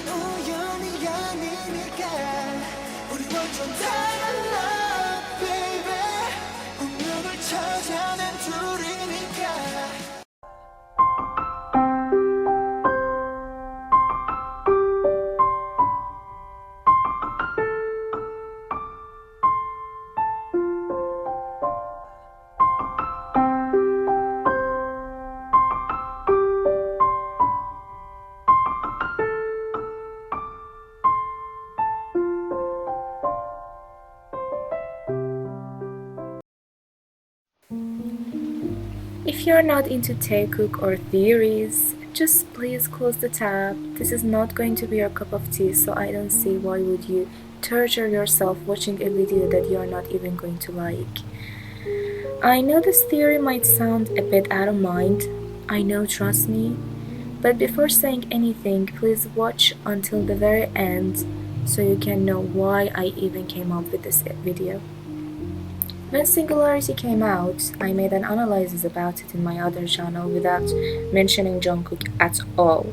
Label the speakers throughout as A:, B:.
A: 우연이 아니니까 우리 완전 달라 baby 운명을 찾아낸 둘이니까
B: If you're not into taekook or theories, just please close the tab. This is not going to be your cup of tea, so I don't see why would you torture yourself watching a video that you're not even going to like. I know this theory might sound a bit out of mind, I know, trust me, but before saying anything, please watch until the very end so you can know why I even came up with this video. When Singularity came out, I made an analysis about it in my other channel without mentioning Jungkook at all.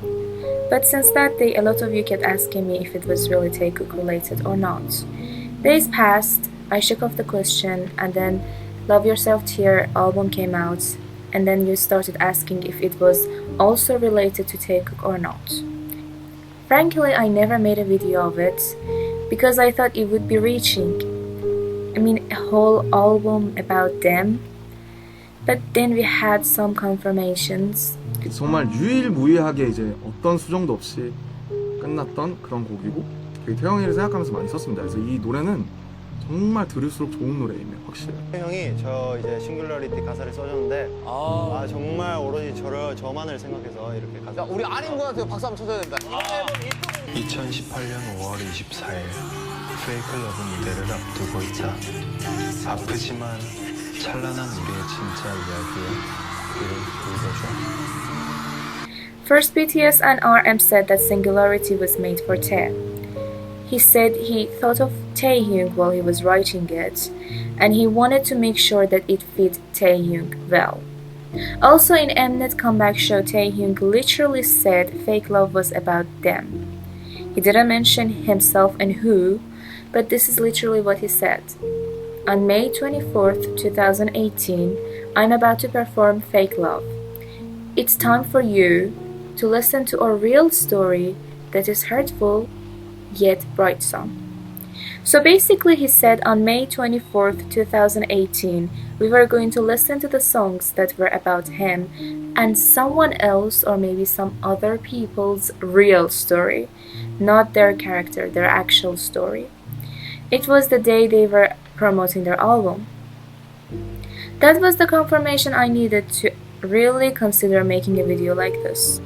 B: But since that day, a lot of you kept asking me if it was really Taekook related or not. Days passed, I shook off the question, and then Love Yourself Tear album came out, and then you started asking if it was also related to Taekook or not. Frankly, I never made a video of it, because I thought it would be reaching. I mean, a whole album about them. But then we had some confirmations.
C: 정말 유일무이하게 이제 어떤 수정도 없이 끝났던 그런 곡이고 되게 태영이를 생각하면서 많이 썼습니다. 그래서 이 노래는 정말 들을수록 좋은 노래이네요, 확실히.
D: 형이 저 이제 싱글러리티 가사를 써줬는데 정말 오로지 저만을 생각해서 이렇게 가사.
E: 우리 아닌 것 같아요. 박수 한번 쳐줘야 된다.
F: 2018년 5월 24일 페이크 러브 무대를 앞두고 있다. 아프지만 찬란한 우리의 진짜 이야기에 귀를 기울여줘.
B: First, BTS and RM said that Singularity was made for Tae. He said he thought of Taehyung while he was writing it, and he wanted to make sure that it fit Taehyung well. Also, in Mnet comeback show, Taehyung literally said fake love was about them. He didn't mention himself and who, but this is literally what he said. On May 24th, 2018, I'm about to perform Fake Love. It's time for you to listen to a real story that is hurtful yet bright song. So basically he said on May 24th, 2018, we were going to listen to the songs that were about him and someone else or maybe some other people's real story, not their character, their actual story. It was the day they were promoting their album. That was the confirmation I needed to really consider making a video like this.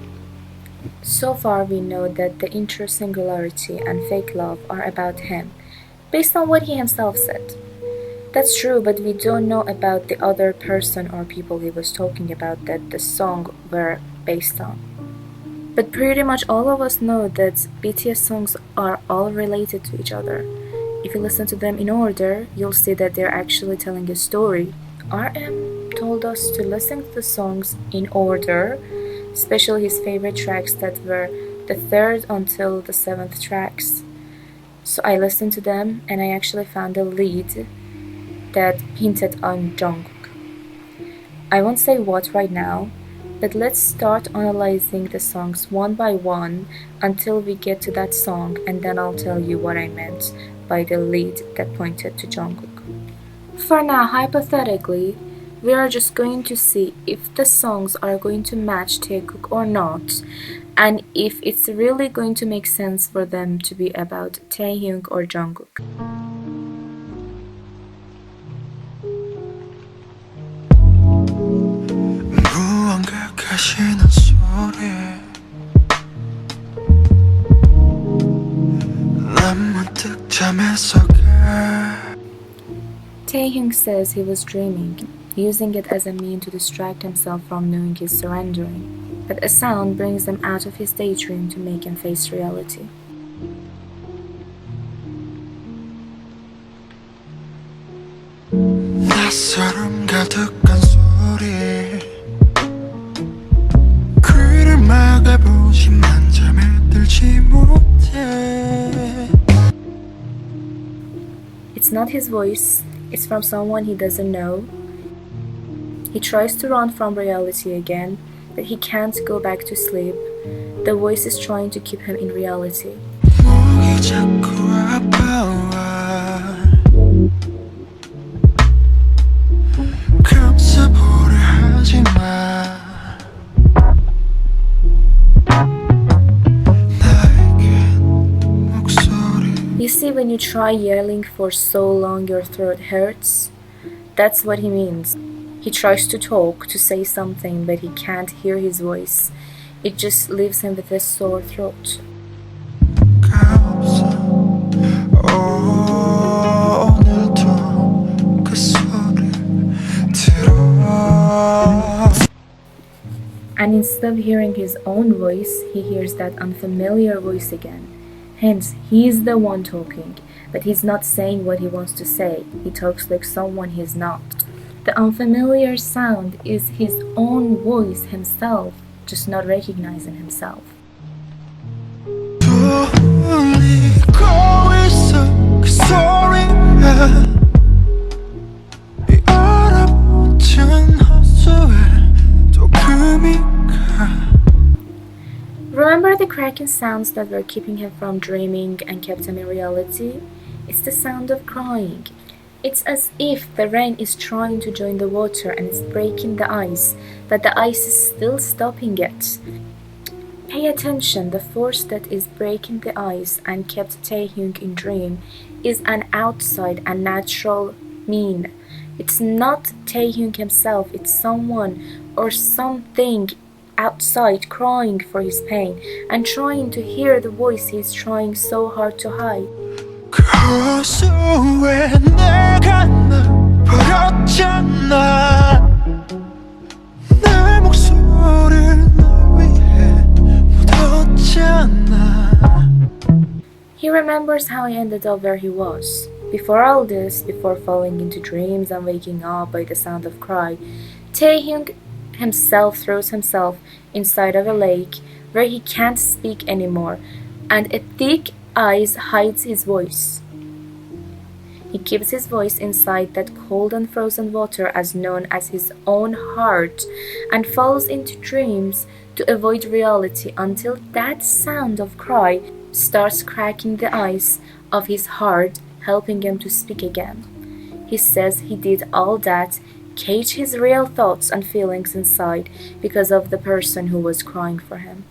B: So far we know that the intro Singularity and Fake Love are about him, based on what he himself said. That's true, but we don't know about the other person or people he was talking about that the song were based on. But pretty much all of us know that BTS songs are all related to each other. If you listen to them in order, you'll see that they're actually telling a story. RM told us to listen to the songs in order, especially his favorite tracks that were the 3rd until the 7th tracks. So I listened to them and I actually found a lead that hinted on Jungkook. I won't say what right now, but let's start analyzing the songs one by one until we get to that song, and then I'll tell you what I meant by the lead that pointed to Jungkook. For now, hypothetically, we are just going to see if the songs are going to match Taekook or not, and if it's really going to make sense for them to be about Taehyung or Jungkook. Taehyung says he was dreaming, using it as a mean to distract himself from knowing he's surrendering, but a sound brings him out of his daydream to make him face reality.
A: 낯설음 가득한 소리 귀를 막아보지만 잠에 들 들지 못해.
B: It's not his voice, it's from someone he doesn't know. He tries to run from reality again, but he can't go back to sleep. The voice is trying to keep him in reality.
A: 목이 자꾸 아파와. 감싸보려 하지 마.
B: You see, when you try yelling for so long your throat hurts, that's what he means. He tries to talk, to say something, but he can't hear his voice. It just leaves him with a sore throat. And instead of hearing his own voice, he hears that unfamiliar voice again. Hence, he's the one talking, but he's not saying what he wants to say. He talks like someone he's not. The unfamiliar sound is his own voice himself, just not recognizing himself. Remember the cracking sounds that were keeping him from dreaming and kept him in reality? It's the sound of crying. It's as if the rain is trying to join the water and is breaking the ice, but the ice is still stopping it. Pay attention, the force that is breaking the ice and kept Taehyung in dream is an outside and natural mean. It's not Taehyung himself, it's someone or something outside crying for his pain and trying to hear the voice he's trying so hard to hide. He remembers how he ended up where he was. Before all this, before falling into dreams and waking up by the sound of cry, Taehyung himself throws himself inside of a lake where he can't speak anymore, and a thick ice hides his voice. He keeps his voice inside that cold and frozen water as known as his own heart and falls into dreams to avoid reality until that sound of cry starts cracking the ice of his heart, helping him to speak again. He says he did all that, cage his real thoughts and feelings inside because of the person who was crying for him.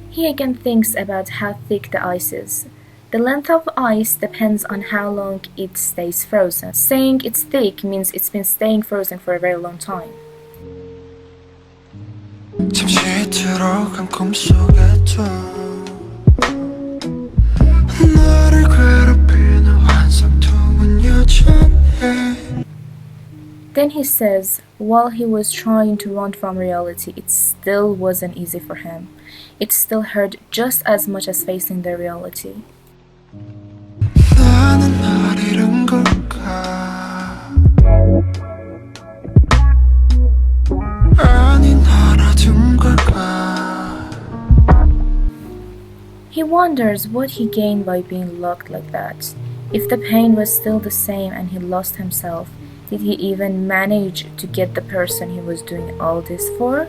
B: He again thinks about how thick the ice is. The length of ice depends on how long it stays frozen. Saying it's thick means it's been staying frozen for a very long time. Then he says, while he was trying to run from reality, it still wasn't easy for him. It still hurt just as much as facing the reality. He wonders what he gained by being locked like that. If the pain was still the same and he lost himself, did he even manage to get the person he was doing all this for?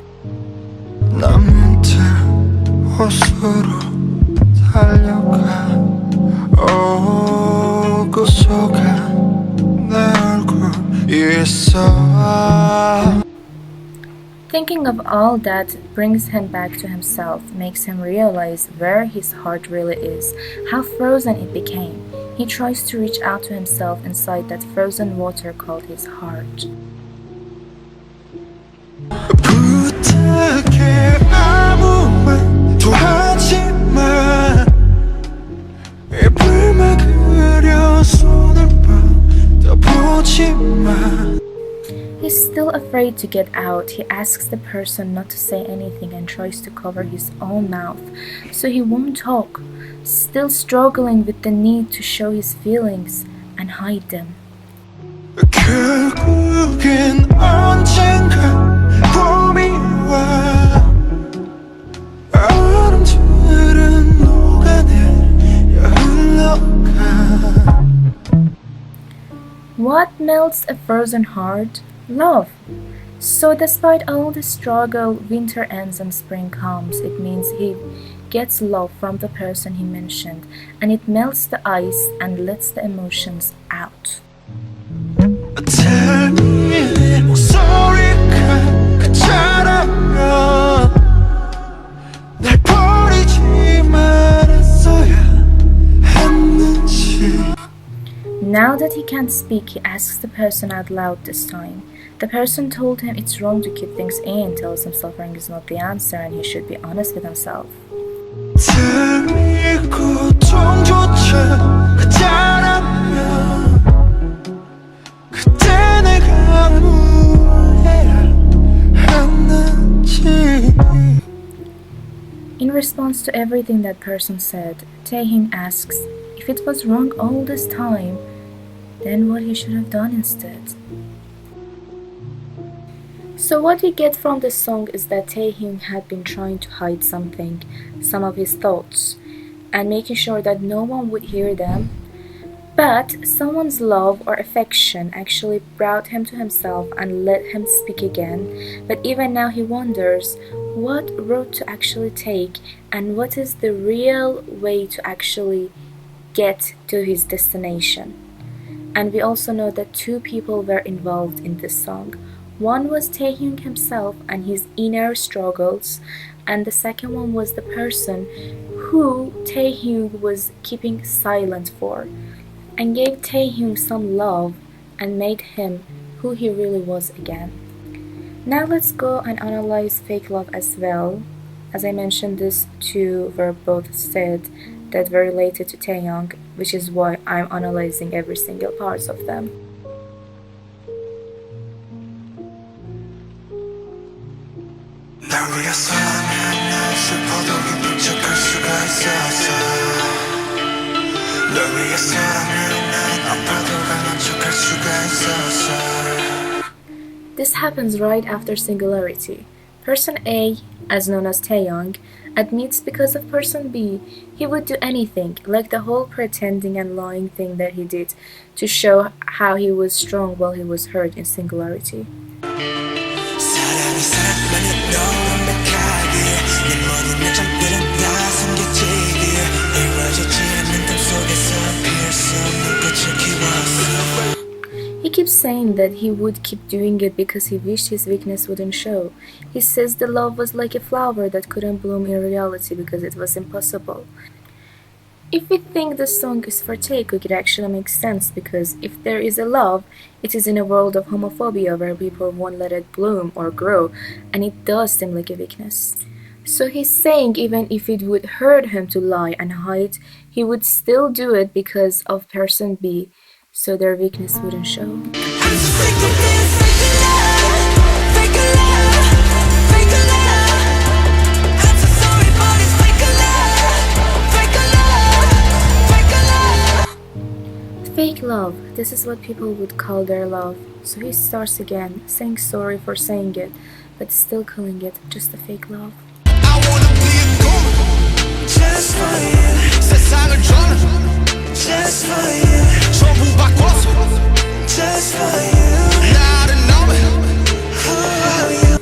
B: Thinking of all that brings him back to himself, makes him realize where his heart really is, how frozen it became. He tries to reach out to himself inside that frozen water called his heart. He's still afraid to get out. He asks the person not to say anything and tries to cover his own mouth so he won't talk. still struggling with the need to show his feelings and hide them.
A: 결국엔 언젠가 봄이 와 얼음들은 녹아내려 흘러가
B: What melts a frozen heart? Love. So despite all the struggle, winter ends and spring comes. It means he gets love from the person he mentioned, and it melts the ice and lets the emotions out.
A: Tell me 목소리가 그처럼 날 버리지 말았어야 했는지
B: Now that he can't speak, he asks the person out loud this time. The person told him it's wrong to keep things in, tells him suffering is not the answer and he should be honest with himself.
A: Tell me 고통조차 그자라면 그때 내가 뭘 해야 했는지
B: In response to everything that person said, Taehyung asks if it was wrong all this time, then what he should have done instead. So what we get from this song is that Taehyung had been trying to hide something, some of his thoughts, and making sure that no one would hear them. But someone's love or affection actually brought him to himself and let him speak again. But even now he wonders what road to actually take and what is the real way to actually get to his destination. And we also know that two people were involved in this song. One was Taehyung himself and his inner struggles, and the second one was the person who Taehyung was keeping silent for, and gave Taehyung some love and made him who he really was again. Now let's go and analyze fake love as well. As I mentioned, these two were both said that were related to Taehyung, which is why I'm analyzing every single parts of them.
A: 날 위해서라면 난 슬퍼도 기쁜 척할 수가 있었어 널 위해서라면 난 아파도 강한 척할 수가 있었어
B: This happens right after singularity. Person A, as known as Taehyung, admits because of person B, he would do anything, like the whole pretending and lying thing that he did to show how he was strong while he was hurt in singularity.
A: 사랑이 사랑만이 너무 완벽하게 내 모든 내 잠들은 다 숨겨지기에 이루어지지 않는 꿈 속에서 피할 수 없는 꽃을 키웠어
B: He keeps saying that he would keep doing it because he wished his weakness wouldn't show. He says the love was like a flower that couldn't bloom in reality because it was impossible. If we think the song is for Taekook, it actually makes sense because if there is a love, it is in a world of homophobia where people won't let it bloom or grow, and it does seem like a weakness. So he's saying even if it would hurt him to lie and hide, he would still do it because of person B, so their weakness wouldn't show.
A: I'm so sick of this fake love, fake love, fake love I'm so sorry but it's fake love, fake love, fake love
B: Fake love, this is what people would call their love. So he starts again, saying sorry for saying it, but still calling it just a fake love.
A: I wanna be a goon just for you 세상을 저는 just for you 전부 바꿔서 just for you 나를 너무 who are you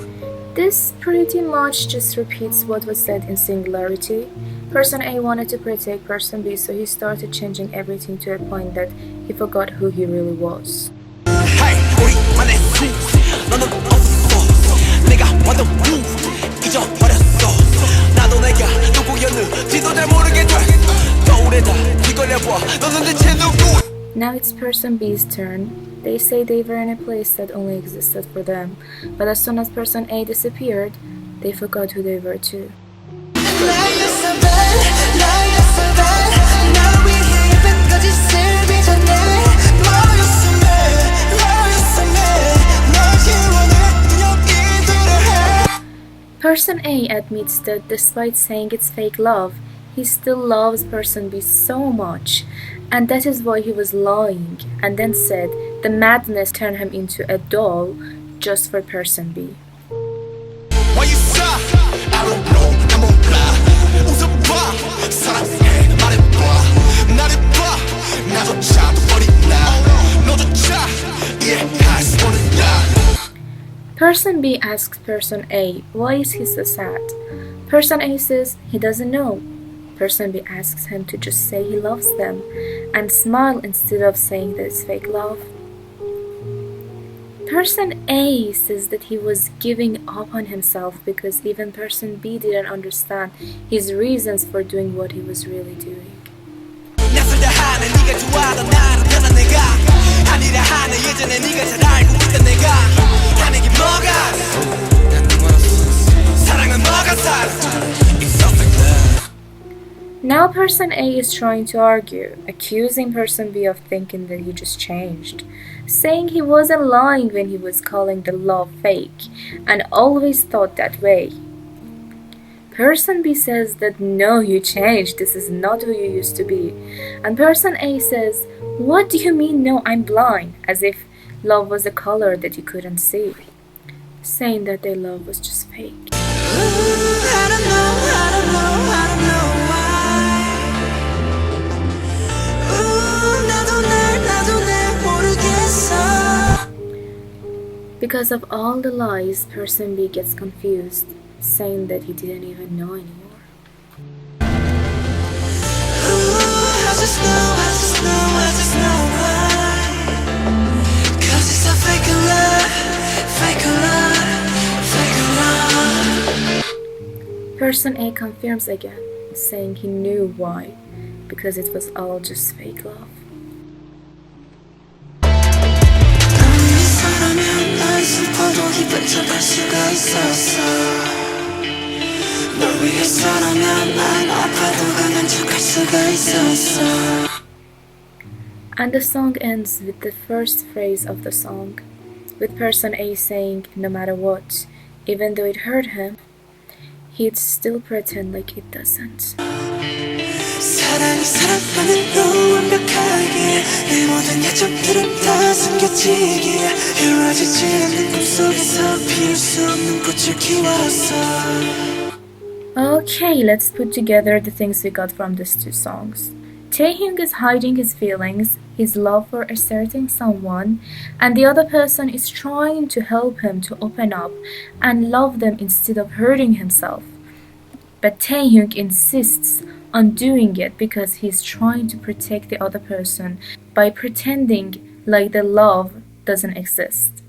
B: This pretty much just repeats what was said in singularity. Person A wanted to protect person B, so he started changing everything to a point that he forgot who he really was.
A: Hey 우리만의 수 너는 없어 내가 왔던 부 잊어버렸어 나도 내가 누구였는지도 잘 모르게 돼 거울에다 뒤걸려봐 너는 대체 누구
B: Now it's person B's turn. They say they were in a place that only existed for them, but as soon as person A disappeared, they forgot who they were too. Person A admits that despite saying it's fake love, he still loves person B so much, and that is why he was lying, and then said the madness turned him into a doll just for person B.
A: Why you stop? I don't know, I'm on fly. 웃어봐, 사랑해, 말해봐. 나를 봐, 나조차 버린다. 너조차 이해할 수 없는
B: Person B asks person A, why is he so sad? Person A says he doesn't know. Person B asks him to just say he loves them and smile instead of saying that it's fake love. Person A says that he was giving up on himself because even person B didn't understand his reasons for doing what he was really doing.
A: 낯설다 하는 네가 좋아하던 나를 변한 내가 아니라 하는 예전에 네가 잘 알고 있던 내가 하는 게 뭐가 사랑은 뭐가 살아 It's something that
B: Now person A is trying to argue, accusing person B of thinking that he just changed, saying he wasn't lying when he was calling the love fake and always thought that way. Person B says that no, you changed, this is not who you used to be. And person A says, what do you mean no, I'm blind? As if love was a color that you couldn't see, saying that their love was just fake.
A: I don't know why 나도 날 모르겠어
B: Because of all the lies, person B gets confused, saying that he didn't even know anymore.
A: I just know why 'Cause it's a fake love, fake love, fake love
B: Person A confirms again, saying he knew why, because it was all just fake love.
A: 널 위해서라면 난 슬퍼도 기쁜 척할 수가 있었어 널 위해서라면 난 아파도 강한 척할 수가 있었어
B: And the song ends with the first phrase of the song, with person A saying no matter what, even though it hurt him, he'd still pretend like it doesn't.
A: 사랑이 사랑만으로 완벽하게 내 모든 약점들은 다 숨겨지기에 이루어지지 않는 꿈속에서 피울 수 없는 꽃을 키웠어
B: Okay, let's put together the things we got from these two songs. Taehyung is hiding his feelings, his love for a certain someone, and the other person is trying to help him to open up and love them instead of hurting himself. But Taehyung insists on doing it because he's trying to protect the other person by pretending like the love doesn't exist,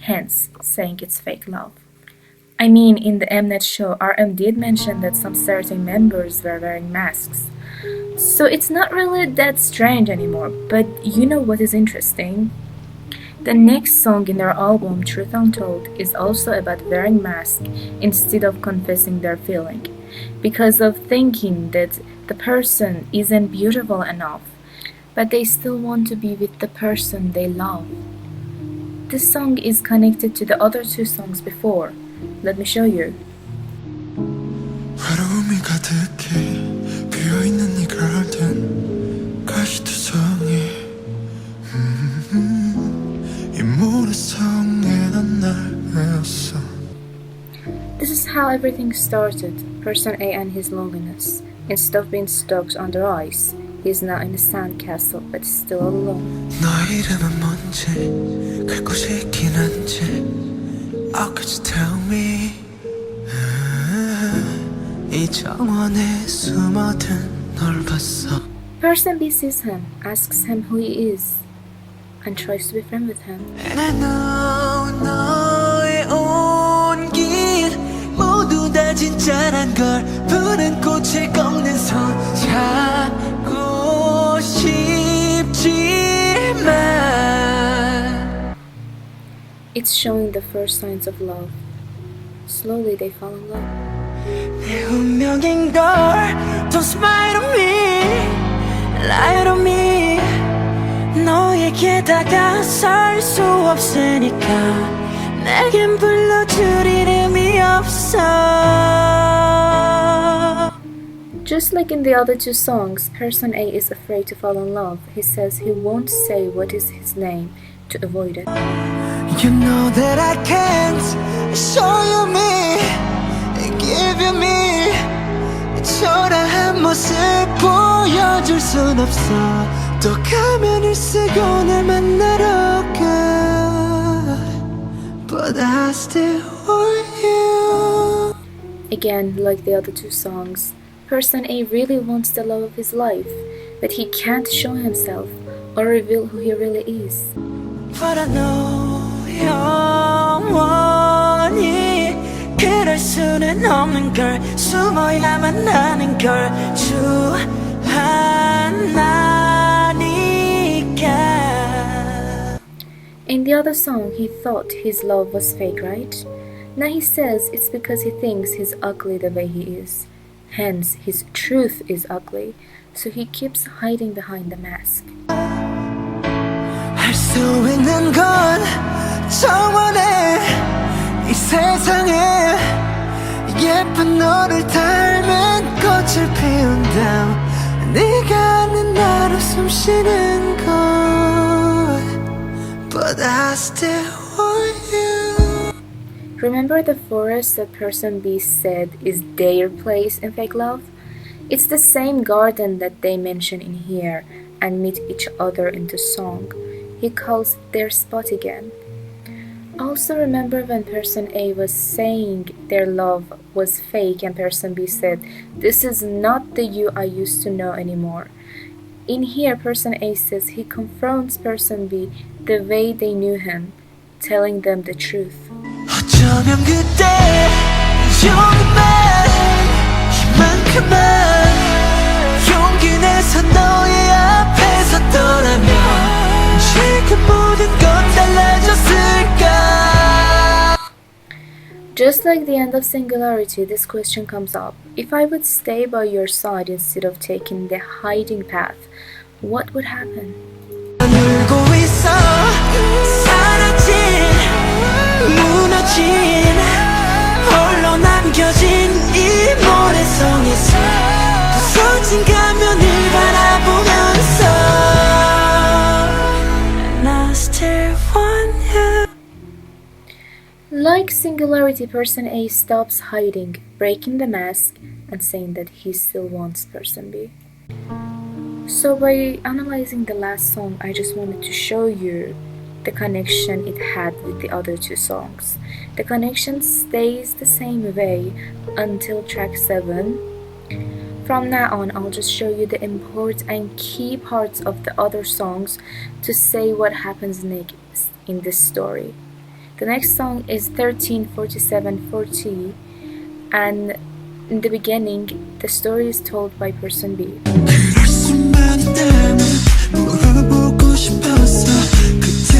B: hence saying it's fake love. I mean, in the Mnet show, RM did mention that some certain members were wearing masks. So it's not really that strange anymore, but you know what is interesting? The next song in their album, Truth Untold, is also about wearing masks instead of confessing their feeling, because of thinking that the person isn't beautiful enough, but they still want to be with the person they love. This song is connected to the other two songs before. Let me show you.
G: 외로움이 가득해 비어있는 이 garden 가시투성이 이 모래성에 난 날 외웠어
B: This is how everything started. Person A and his loneliness. Instead of being stuck under ice, he is now in a sandcastle but still alone.
G: 너의 이름은 뭔지 갈 곳이 있긴 한지 Oh, could you tell me 이 정원에 숨어든 널 봤어
B: Person B sees him, asks him who he is, and tries to be friends with him.
G: And I know 너의 온길 모두 다 진짜란 걸 푸른 꽃을 꺾는 손 잡고 싶지만
B: It's showing the first signs of love. Slowly they fall in love.
G: 내 운명인 걸 Don't smile on me Lie to me 너에게 다가설 수 없으니까 내겐 불러줄 이름이 없어
B: Just like in the other two songs, person A is afraid to fall in love. He says he won't say what is his name to avoid it.
G: You know that I can't show you me, give you me. 초라한 모습 보여줄 순 없어. 또 가면을 쓰고 날 만나러 가. But I still want you.
B: Again, like the other two songs, person A really wants the love of his life, but he can't show himself or reveal who he really is.
G: But I know 영원히 그럴 수는 없는 걸 숨어야만 하는 걸 주하나니까.
B: In the other song, he thought his love was fake, right? Now he says it's because he thinks he's ugly the way he is. Hence, his truth is ugly, so he keeps hiding behind the mask.
G: 할 수 있는 건 정원에 이 세상에 예쁜 너를 닮은 꽃을 피운다. 네가 아는 나로 숨 쉬는 곳. But I still want you.
B: Remember the forest that person B said is their place in fake love? It's the same garden that they mention in here and meet each other in the song. He calls their spot again. Also remember when person A was saying their love was fake and person B said, "This is not the you I used to know anymore." In here, person A says he confronts person B the way they knew him, telling them the truth.
G: 어쩌면 그때 용기만 이만큼만 용기 내서 너의 앞에 섰더라면 지금 모든 건 달라졌을까.
B: Just like the end of Singularity, this question comes up. If I would stay by your side instead of taking the hiding path, what would happen?
G: 울고 있어 사라진 무너진 홀로 남겨진 이 모래성에서 부서진 가면을 바라보면서 And I still want you.
B: Like Singularity, person A stops hiding, breaking the mask, and saying that he still wants person B. So by analyzing the last song, I just wanted to show you the connection it had with the other two songs. The connection stays the same way until track 7. From now on, I'll just show you the important and key parts of the other songs to say what happens next in this story. The next song is 134740, and in the beginning, the story is told by person B.
G: 그럴 수만 있다면 물어보고 싶었어. 그때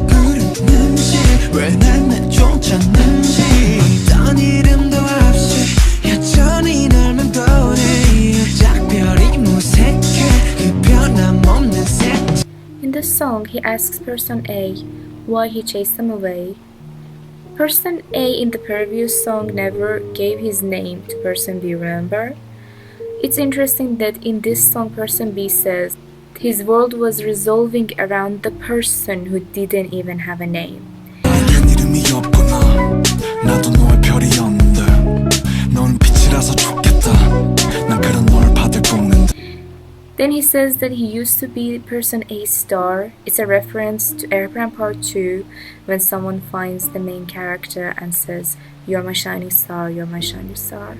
G: 그랬는지 왜 날 내쫓았는지 어떤 이름도 없이 여전히 널 맴도네. 작별이 무색해 그 변함없는 색.
B: In this song, he asks person A why he chased them away. Person A in the previous song never gave his name to person B, remember? It's interesting that in this song, person B says his world was revolving around the person who didn't even have a name.
G: 난 이름이 없구나. 나도 너의 별이었는데 넌 빛이라서 좋겠다. 난 그런 널 받을 꼽는데.
B: Then he says that he used to be person A's star. It's a reference to Airplane Part 2 when someone finds the main character and says, "You're my shining star, you're my shining star."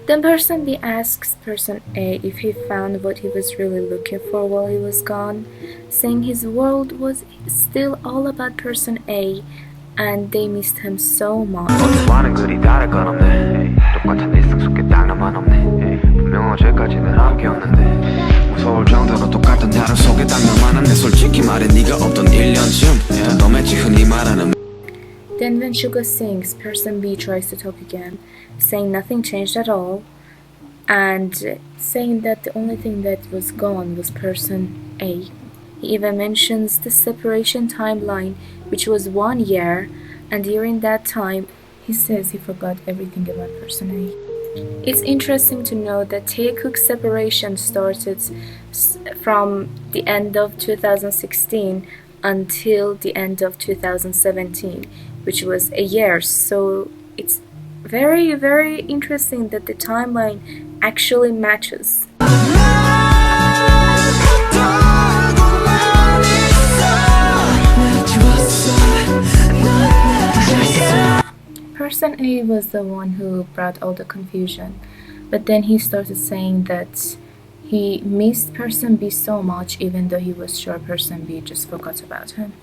B: Then person B asks person A if he found what he was really looking for while he was gone, saying his world was still all about person A and they missed him so much.
H: 어디와는 그리 다를 건 없네. 똑같은 일상 속에 딱 나만 없네. 분명 어제까지는 함께였는데 무서울 정도로 똑같은 하루 속에 딱 나만 없네. 솔직히 말해 네가 없던 1년쯤 더 맺지 흔히 말하는.
B: Then when Suga sings, person B tries to talk again, saying nothing changed at all and saying that the only thing that was gone was person A. He even mentions the separation timeline, which was 1 year, and during that time, he says he forgot everything about person A. It's interesting to note that Taekook's separation started from the end of 2016 until the end of 2017, which was a year. So it's very, very interesting that the timeline actually matches. Person A was the one who brought all the confusion, but then he started saying that he missed person B so much even though he was sure person B just forgot about him.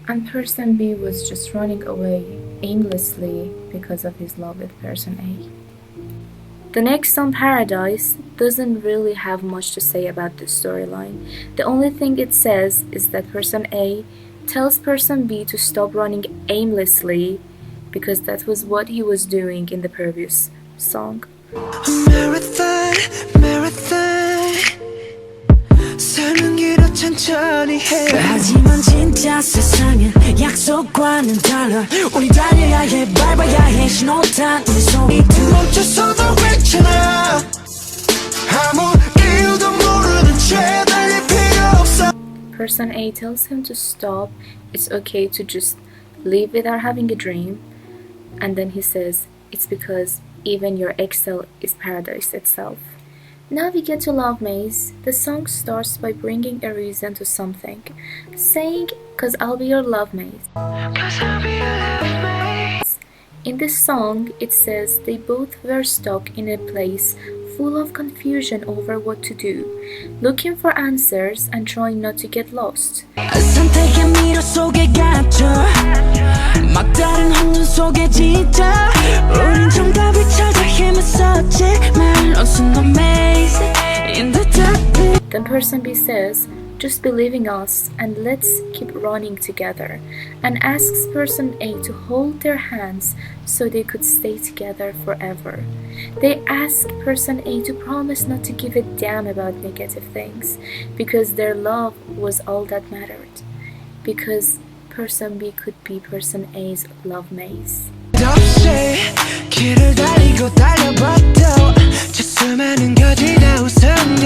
B: And person B was just running away aimlessly because of his love with person A. The next song, Paradise, doesn't really have much to say about this storyline. The only thing it says is that person A tells person B to stop running aimlessly because that was what he was doing in the previous song.
A: Marathon, marathon. 삶은 길어 천천히 해. 하지만 진짜 세상은 약속과는 달라. 우리 달려야 해, 밟아야 해. 신호탄 우리 손이 멈춰서도 괜찮아. 아무 이유도 모르는 채 달릴 필요 없어.
B: Person A tells him to stop. It's okay to just live without having a dream. And then he says, it's because even your exile is paradise itself. Now we get to Love Maze. The song starts by bringing a reason to something, saying, "Cause I'll be your love maze." In this song, it says they both were stuck in a place full of confusion over what to do, looking for answers and trying not to get lost.
A: 선택의 미로 속에 갇혀 막다른 혼돈 속에 진짜 우린 정답을 찾아 헤맸었지만 lost in the maze in the dark.
B: Then person B says, "Just believe in us and let's keep running together," and asks person A to hold their hands so they could stay together forever. They ask person A to promise not to give a damn about negative things because their love was all that mattered. Because person B could be person A's love maze.
A: 없이 길을 달리고 달려봐도 저 수많은 거지다 우선이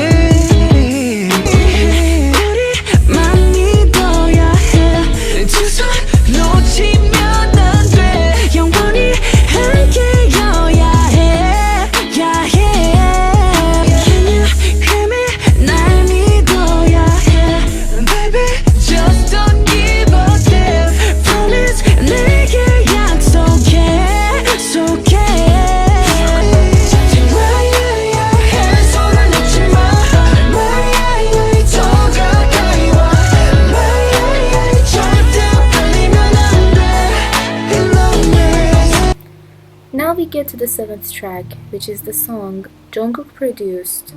A: 우리만 믿어야 해 두 손 놓치면 안 돼 영원히 함께여야 해 Can you hear me 날 믿어야 해 Baby just don't give a damn Promise 내게 약속해
B: Now we get to the 7th track, which is the song Jungkook produced.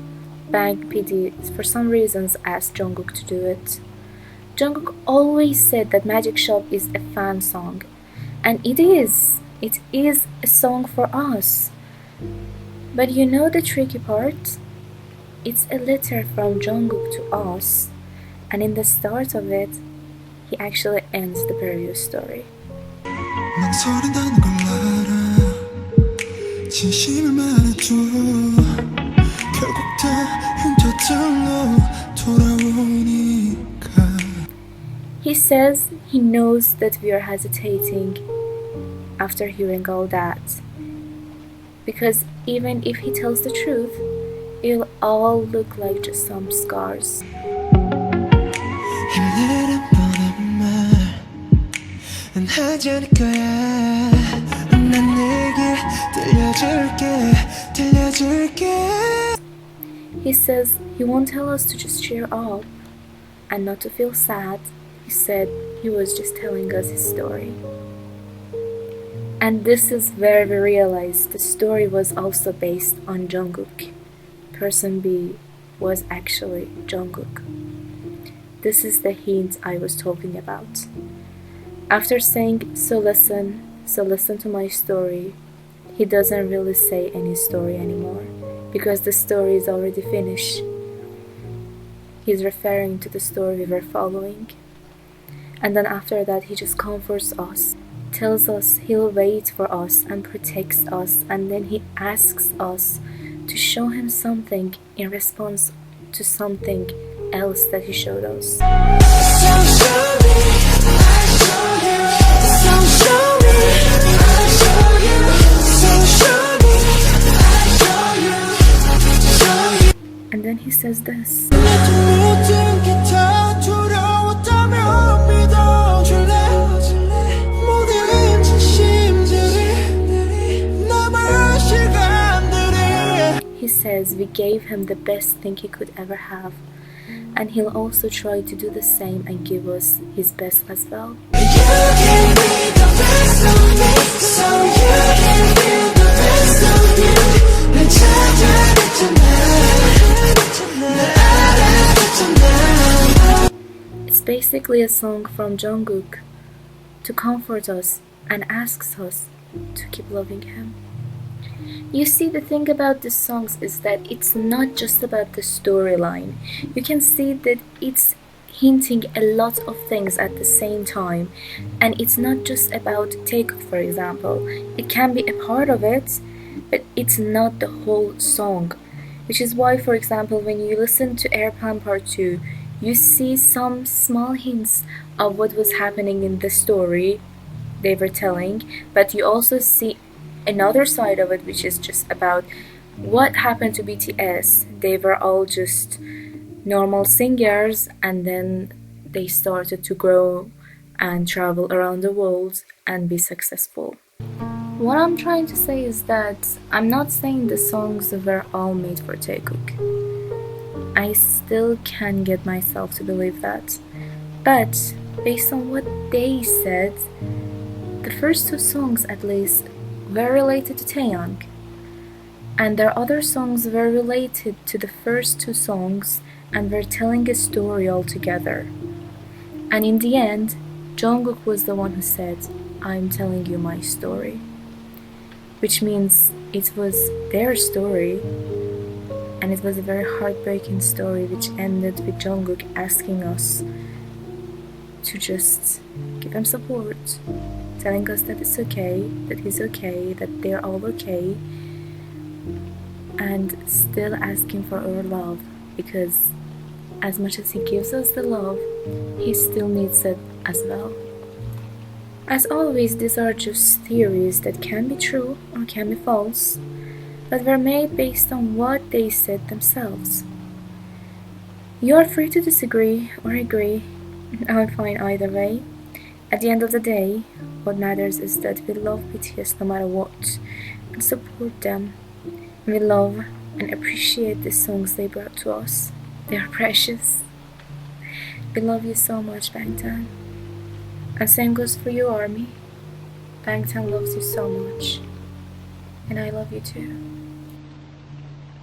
B: Bang PD for some reasons asked Jungkook to do it. Jungkook always said that Magic Shop is a fan song, and it is. It is a song for us. But you know the tricky part? It's a letter from Jungkook to us, and in the start of it, he actually ends the previous story.
G: 망설인다는 걸 알아 진심을 말해줘 결국 다 흉터들로 돌아오니까
B: He says he knows that we are hesitating after hearing all that, because even if he tells the truth, it'll all look like just some scars.
A: 힘내란 뻔한 말은 하지 않을 거야 난 내게 들려줄게
B: He says he won't tell us to just cheer up and not to feel sad. He said he was just telling us his story. And this is where we realize the story was also based on Jungkook. Person B was actually Jungkook. This is the hint I was talking about. After saying, so listen to my story, he doesn't really say any story anymore because the story is already finished. he's referring to the story we were following. And then after that, he just comforts us, tells us he'll wait for us and protects us, and then he asks us to show him something in response to something else that he showed us. And then he says this. He says we gave him the best thing he could ever have, and he'll also try to do the same and give us his best as well. It's basically a song from Jungkook to comfort us and asks us to keep loving him. You see, the thing about these songs is that it's not just about the storyline. You can see that it's hinting a lot of things at the same time, and it's not just about taekook, for example. It can be a part of it, but it's not the whole song, which is why, for example, when you listen to Airplane Part 2, you see some small hints of what was happening in the story they were telling, but you also see another side of it, which is just about what happened to BTS. They were all just normal singers, and then they started to grow and travel around the world and be successful. What I'm trying to say is that I'm not saying the songs were all made for Taekook. I still can get myself to believe that. But based on what they said, the first two songs at least were related to Taehyung, and their other songs were related to the first two songs and were telling a story altogether. And in the end, Jungkook was the one who said, "I'm telling you my story," which means it was their story, and it was a very heartbreaking story which ended with Jungkook asking us to just give him support, telling us that it's okay, that he's okay, that they're all okay, and still asking for our love, because as much as he gives us the love, he still needs it as well. As always, these are just theories that can be true or can be false, but were made based on what they said themselves. You are free to disagree or agree. I'm fine either way. At the end of the day, what matters is that we love BTS no matter what, and support them. We love and appreciate the songs they brought to us. They are precious. We love you so much, Bangtan. And same goes for you, ARMY. Bangtan loves you so much. And I love you too.